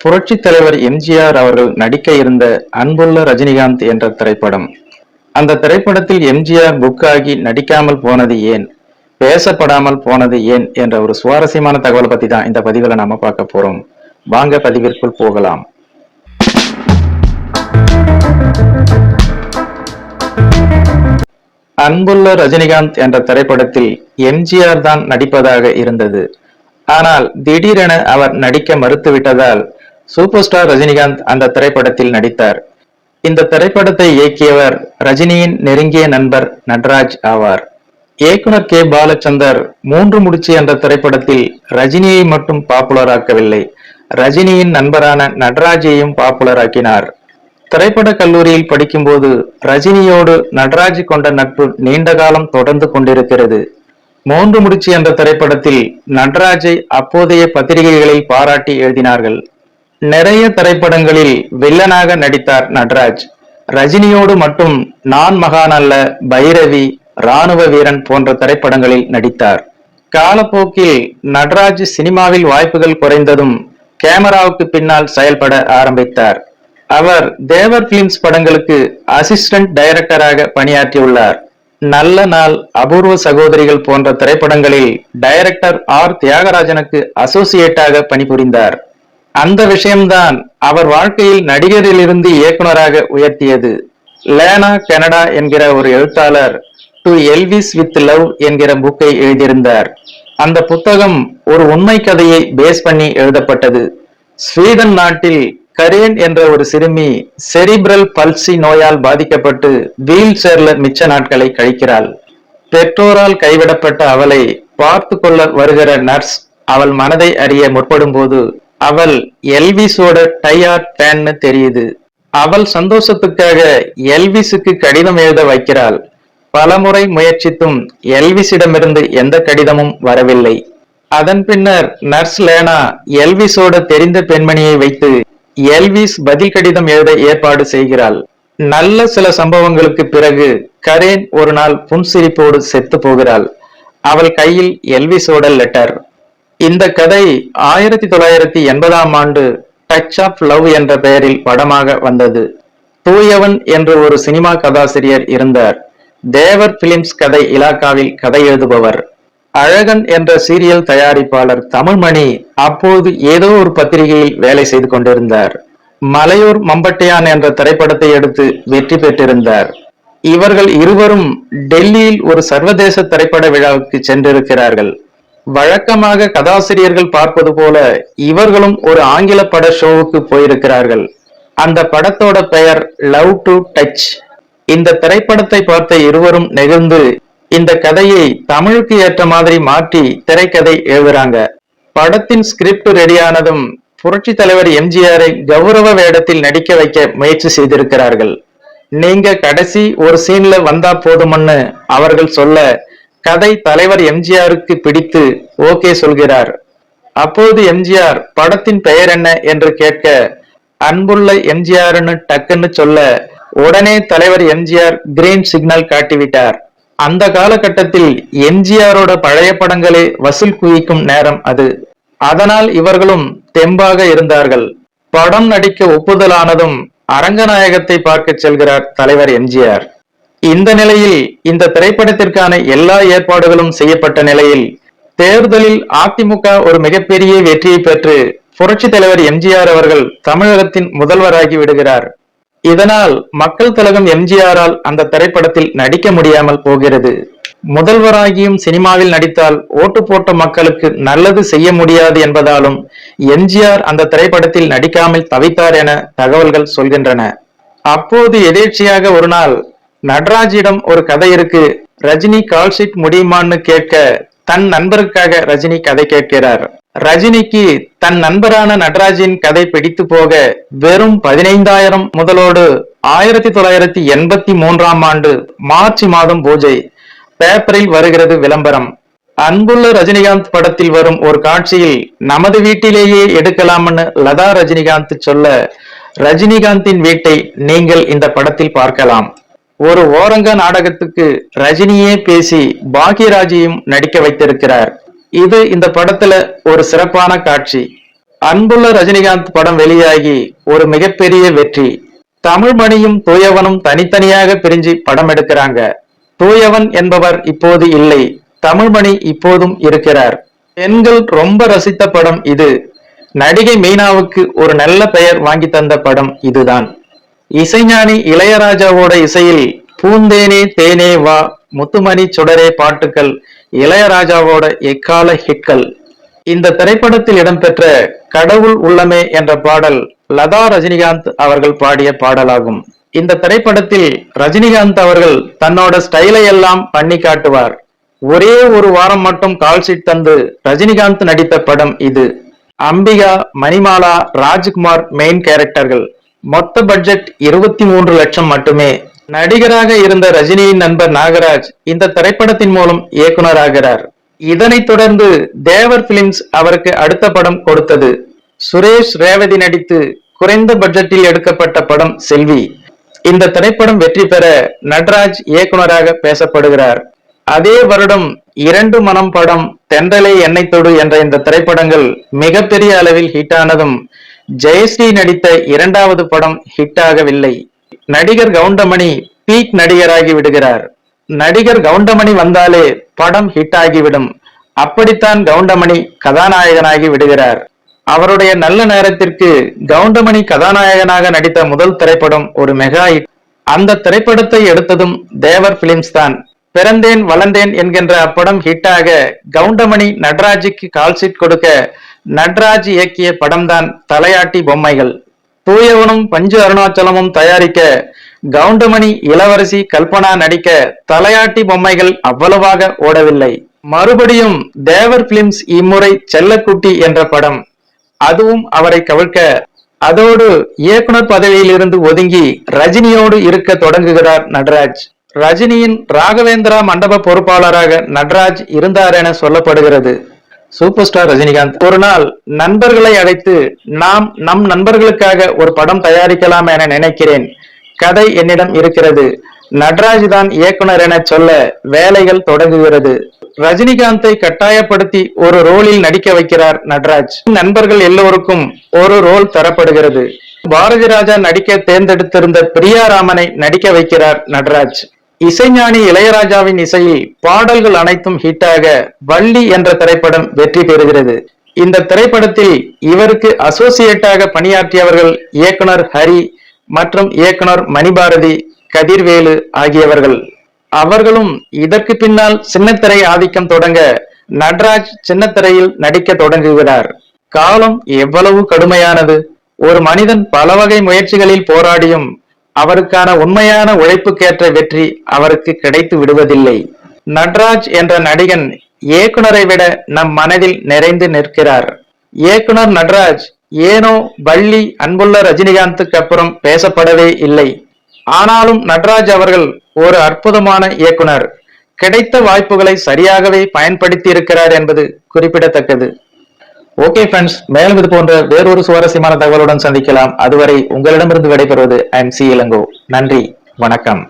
புரட்சி தலைவர் எம்ஜிஆர் அவர்கள் நடிக்க இருந்த அன்புள்ள ரஜினிகாந்த் என்ற திரைப்படம். அந்த திரைப்படத்தில் எம்ஜிஆர் புக் ஆகி நடிக்காமல் போனது ஏன், பேசப்படாமல் போனது ஏன் என்ற ஒரு சுவாரஸ்யமான தகவலை பத்தி தான் இந்த பதிவுல நாம பார்க்க போறோம். வாங்க பதிவிற்குள் போகலாம். அன்புள்ள ரஜினிகாந்த் என்ற திரைப்படத்தில் எம்ஜிஆர் தான் நடிப்பதாக இருந்தது. ஆனால் திடீரென அவர் நடிக்க மறுத்துவிட்டதால் சூப்பர் ஸ்டார் ரஜினிகாந்த் அந்த திரைப்படத்தில் நடித்தார். இந்த திரைப்படத்தை இயக்கியவர் ரஜினியின் நெருங்கிய நண்பர் நட்ராஜ் ஆவார். இயக்குனர் கே பாலச்சந்தர் 3 முடிச்சு என்ற திரைப்படத்தில் ரஜினியை மட்டும் பாப்புலர் ஆக்கவில்லை, ரஜினியின் நண்பரான நட்ராஜையும் பாப்புலர் ஆக்கினார். திரைப்பட கல்லூரியில் படிக்கும்போது ரஜினியோடு நட்ராஜ் கொண்ட நட்பு நீண்ட காலம் தொடர்ந்து கொண்டிருக்கிறது. 3 முடிச்சு என்ற திரைப்படத்தில் நட்ராஜை அப்போதைய பத்திரிகைகளில் பாராட்டி எழுதினார்கள். நிறைய திரைப்படங்களில் வில்லனாக நடித்தார் நட்ராஜ். ரஜினியோடு மட்டும் நான் மகான் அல்ல, பைரவி, ராணுவ வீரன் போன்ற திரைப்படங்களில் நடித்தார். காலப்போக்கில் நட்ராஜ் சினிமாவில் வாய்ப்புகள் குறைந்ததும் கேமராவுக்கு பின்னால் செயல்பட ஆரம்பித்தார். அவர் தேவர் பிலிம்ஸ் படங்களுக்கு அசிஸ்டன்ட் டைரக்டராக பணியாற்றியுள்ளார். நல்ல நாள், அபூர்வ சகோதரிகள் போன்ற திரைப்படங்களில் டைரக்டர் ஆர் தியாகராஜனுக்கு அசோசியேட்டாக பணிபுரிந்தார். அந்த விஷயம்தான் அவர் வாழ்க்கையில் நடிகரிலிருந்து இயக்குனராக உயர்த்தியது. லேனா கனடா என்கிற ஒரு எழுத்தாளர் டு எல்விஸ் வித் லவ் என்கிற புக்கை எழுதியிருந்தார். அந்த புத்தகம் ஒரு உண்மை கதையை பேஸ் பண்ணி எழுதப்பட்டது. ஸ்வீடன் நாட்டில் கரேன் என்ற ஒரு சிறுமி செரிப்ரல் பல்சி நோயால் பாதிக்கப்பட்டு வீல் சேர்ல மிச்ச நாட்களை கழிக்கிறாள். பெற்றோரால் கைவிடப்பட்ட அவளை பார்த்து கொள்ள வருகிற நர்ஸ் அவள் மனதை அறிய முற்படும் போது அவள் எல்விஸோட டையார்ட் ஃபேன்னு தெரியுது. அவள் சந்தோஷத்துக்காக எல்விஸுக்கு கடிதம் எழுத வைக்கிறாள். பலமுறை முயற்சித்தும் எல்விஸிடமிருந்து எந்த கடிதமும் வரவில்லை. அதன் பின்னர் நர்ஸ் லேனா எல்விஸோட தெரிந்த பெண்மணியை வைத்து எல்விஸ் பதில் கடிதம் எழுத ஏற்பாடு செய்கிறாள். நல்ல சில சம்பவங்களுக்கு பிறகு கரேன் ஒரு நாள் புன்சிரிப்போடு செத்து போகிறாள். அவள் கையில் எல்விஸோட லெட்டர். இந்த கதை 1980ஆம் ஆண்டு டச் ஆஃப் லவ் என்ற பெயரில் படமாக வந்தது. தூயவன் என்று ஒரு சினிமா கதாசிரியர் இருந்தார். தேவர் பிலிம்ஸ் கதை இலாக்காவில் கதை எழுதுபவர். அழகன் என்ற சீரியல் தயாரிப்பாளர் தமிழ்மணி அப்போது ஏதோ ஒரு பத்திரிகையில் வேலை செய்து கொண்டிருந்தார். மலையூர் மம்பட்டியான் என்ற திரைப்படத்தை எடுத்து வெற்றி பெற்றிருந்தார். இவர்கள் இருவரும் டெல்லியில் ஒரு சர்வதேச திரைப்பட விழாவுக்கு சென்றிருக்கிறார்கள். வழக்கமாக கதாசிரியர்கள் பார்ப்பது போல இவர்களும் ஒரு ஆங்கில பட ஷோவுக்கு போயிருக்கிறார்கள். அந்த படத்தோட பெயர் லவ் டு டச். இந்த திரைப்படத்தை பார்த்த இருவரும் நெகிழ்ந்து இந்த கதையை தமிழுக்கு ஏற்ற மாதிரி மாற்றி திரைக்கதை எழுதுறாங்க. படத்தின் ஸ்கிரிப்ட் ரெடியானதும் புரட்சி தலைவர் எம்ஜிஆரை கௌரவ வேடத்தில் நடிக்க வைக்க முயற்சி செய்திருக்கிறார்கள். நீங்க கடைசி ஒரு சீன்ல வந்தா போதும்னு அவர்கள் சொல்ல கதை தலைவர் எம்ஜிஆருக்கு பிடித்து ஓகே சொல்கிறார். அப்போது எம்ஜிஆர் படத்தின் பெயர் என்ன என்று கேட்க அன்புள்ள எம்ஜிஆர்னு டக்குன்னு சொல்ல உடனே தலைவர் எம்ஜிஆர் கிரீன் சிக்னல் காட்டிவிட்டார். அந்த காலகட்டத்தில் எம்ஜிஆரோட பழைய படங்களே வசூல் குவிக்கும் நேரம் அது. அதனால் இவர்களும் தெம்பாக இருந்தார்கள். படம் நடிக்க ஒப்புதலானதும் அரங்கநாயகத்தை பார்க்க செல்கிறார் தலைவர் எம்ஜிஆர். இந்த நிலையில் இந்த திரைப்படத்திற்கான எல்லா ஏற்பாடுகளும் செய்யப்பட்ட நிலையில் தேர்தலில் அதிமுக ஒரு மிகப்பெரிய வெற்றியை பெற்று புரட்சி தலைவர் எம்ஜிஆர் அவர்கள் தமிழகத்தின் முதல்வராகி விடுகிறார். இதனால் மக்கள் திலகம் எம்ஜிஆரால் அந்த திரைப்படத்தில் நடிக்க முடியாமல் போகிறது. முதல்வராகியும் சினிமாவில் நடித்தால் ஓட்டு போட்ட மக்களுக்கு நல்லது செய்ய முடியாது என்பதாலும் எம்ஜிஆர் அந்த திரைப்படத்தில் நடிக்காமல் தவித்தார் என தகவல்கள் சொல்கின்றன. அப்போது எதேர்ச்சியாக ஒரு நாள் நட்ராஜிடம் ஒரு கதை இருக்கு, ரஜினி கால்ஷீட் முடியுமான்னு கேட்க தன் நண்பருக்காக ரஜினி கதை கேட்கிறார். ரஜினிக்கு தன் நண்பரான நட்ராஜின் கதை பிடித்து போக வெறும் 15,000 முதலோடு 1983ஆம் ஆண்டு மார்ச் மாதம் பூஜை. பேப்பரில் வருகிறது விளம்பரம். அன்புள்ள ரஜினிகாந்த் படத்தில் வரும் ஒரு காட்சியில் நமது வீட்டிலேயே எடுக்கலாம்னு லதா ரஜினிகாந்த் சொல்ல ரஜினிகாந்தின் வீட்டை நீங்கள் இந்த படத்தில் பார்க்கலாம். ஒரு ஓரங்க நாடகத்துக்கு ரஜினியே பேசி பாக்யராஜையும் நடிக்க வைத்திருக்கிறார். இது இந்த படத்துல ஒரு சிறப்பான காட்சி. அன்புள்ள ரஜினிகாந்த் படம் வெளியாகி ஒரு மிகப்பெரிய வெற்றி. தமிழ்மணியும் தூயவனும் தனித்தனியாக பிரிஞ்சு படம் எடுக்கிறாங்க. தூயவன் என்பவர் இப்போது இல்லை, தமிழ்மணி இப்போதும் இருக்கிறார். பெண்கள் ரொம்ப ரசித்த படம் இது. நடிகை மீனாவுக்கு ஒரு நல்ல பெயர் வாங்கி தந்த படம் இதுதான். இசைஞானி இளையராஜாவோட இசையில் பூந்தேனே தேனே வா, முத்துமணி சுடரே பாட்டுக்கள் இளையராஜாவோட எக்கால ஹிட்கள். இந்த திரைப்படத்தில் இடம்பெற்ற கடவுள் உள்ளமே என்ற பாடல் லதா ரஜினிகாந்த் அவர்கள் பாடிய பாடலாகும். இந்த திரைப்படத்தில் ரஜினிகாந்த் அவர்கள் தன்னோட ஸ்டைலை எல்லாம் பண்ணி காட்டுவார். ஒரே ஒரு வாரம் மட்டும் கால்ஷீட் தந்து ரஜினிகாந்த் நடித்த படம் இது. அம்பிகா, மணிமாலா, ராஜ்குமார் மெயின் கேரக்டர்கள். மொத்த பட்ஜெட் 23 லட்சம் மட்டுமே. நடிகராக இருந்த ரஜினியின் நண்பர் நாகராஜ் இந்த திரைப்படத்தின் மூலம் இயக்குனராகிறார். இதனைத் தொடர்ந்து தேவர் பிலிம்ஸ் அவருக்கு அடுத்த படம் கொடுத்தது. சுரேஷ் ரேவதி நடித்து குறைந்த பட்ஜெட்டில் எடுக்கப்பட்ட படம் செல்வி. இந்த திரைப்படம் வெற்றி பெற நட்ராஜ் இயக்குனராக பேசப்படுகிறார். அதே வருடம் 2 மனம் படம், தென்றலே என்னை தொடு என்ற இந்த திரைப்படங்கள் மிகப்பெரிய அளவில் ஹிட் ஆனதும் ஜெயஸ்ரீ நடித்த 2வது படம் ஹிட் ஆகவில்லை. நடிகர் கவுண்டமணி பீக் நடிகராகி விடுகிறார். நடிகர் கவுண்டமணி வந்தாலே படம் ஹிட் ஆகிவிடும். அப்படித்தான் கவுண்டமணி கதாநாயகனாகி விடுகிறார். அவருடைய நல்ல நேரத்திற்கு கவுண்டமணி கதாநாயகனாக நடித்த முதல் திரைப்படம் ஒரு மெகா ஹிட். அந்த திரைப்படத்தை எடுத்ததும் தேவர் பிலிம்ஸ் தான். பிறந்தேன் வளர்ந்தேன் என்கின்ற அப்படம் ஹிட்டாக கவுண்டமணி நட்ராஜுக்கு கால்ஷீட் கொடுக்க நட்ராஜ் இயக்கிய படம்தான் தலையாட்டி பொம்மைகள். தூயவனும் பஞ்சு அருணாச்சலமும் தயாரிக்க கவுண்டமணி, இளவரசி, கல்பனா நடிக்க தலையாட்டி பொம்மைகள் அவ்வளவாக ஓடவில்லை. மறுபடியும் தேவர் பிலிம்ஸ் இம்முறை செல்லக்குட்டி என்ற படம், அதுவும் அவரை கவிழ்க்க, அதோடு இயக்குனர் பதவியில் இருந்து ஒதுங்கி ரஜினியோடு இருக்க தொடங்குகிறார் நட்ராஜ். ரஜினியின் ராகவேந்திரா மண்டப பொறுப்பாளராக நட்ராஜ் இருந்தார் என சொல்லப்படுகிறது. சூப்பர் ஸ்டார் ரஜினிகாந்த் ஒரு நாள் நண்பர்களை அழைத்து, நாம் நம் நண்பர்களுக்காக ஒரு படம் தயாரிக்கலாம் என நினைக்கிறேன், கதை என்னிடம் இருக்கிறது, நட்ராஜ் தான் இயக்குனர் என சொல்ல வேலைகள் தொடங்குகிறது. ரஜினிகாந்தை கட்டாயப்படுத்தி ஒரு ரோலில் நடிக்க வைக்கிறார் நட்ராஜ். நண்பர்கள் எல்லோருக்கும் ஒரு ரோல் தரப்படுகிறது. பாரதி ராஜா நடிக்க தேர்ந்தெடுத்திருந்த பிரியாராமனை நடிக்க வைக்கிறார் நட்ராஜ். இசைஞானி இளையராஜாவின் இசையில் பாடல்கள் அனைத்தும் ஹிட்டாக வள்ளி என்ற திரைப்படம் வெற்றி பெறுகிறது. இந்த திரைப்படத்தில் இவருக்கு அசோசியேட்டாக பணியாற்றியவர்கள் இயக்குனர் ஹரி மற்றும் இயக்குனர் மணிபாரதி, கதிர்வேலு ஆகியவர்கள். அவர்களும் இதற்கு பின்னால் சின்னத்திரை ஆதிக்கம் தொடங்க நட்ராஜ் சின்னத்திரையில் நடிக்க தொடங்குகிறார். காலம் எவ்வளவு கடுமையானது! ஒரு மனிதன் பல வகை முயற்சிகளில் போராடியும் அவருக்கான உண்மையான உழைப்புக்கேற்ற வெற்றி அவருக்கு கிடைத்து விடுவதில்லை. நட்ராஜ் என்ற நடிகன் இயக்குனரை விட நம் மனதில் நிறைந்து நிற்கிறார். இயக்குனர் நட்ராஜ் ஏனோ வள்ளி, அன்புள்ள ரஜினிகாந்துக்கு அப்புறம் பேசப்படவே இல்லை. ஆனாலும் நட்ராஜ் அவர்கள் ஒரு அற்புதமான இயக்குனர். கிடைத்த வாய்ப்புகளை சரியாகவே பயன்படுத்தி இருக்கிறார் என்பது குறிப்பிடத்தக்கது. ஓகே ஃப்ரெண்ட்ஸ், மேலும் இது போன்ற வேறொரு சுவாரஸ்யமான தகவலுடன் சந்திக்கலாம். அதுவரை உங்களிடமிருந்து விடைபெறுவது ஐம் சி இளங்கோ. நன்றி, வணக்கம்.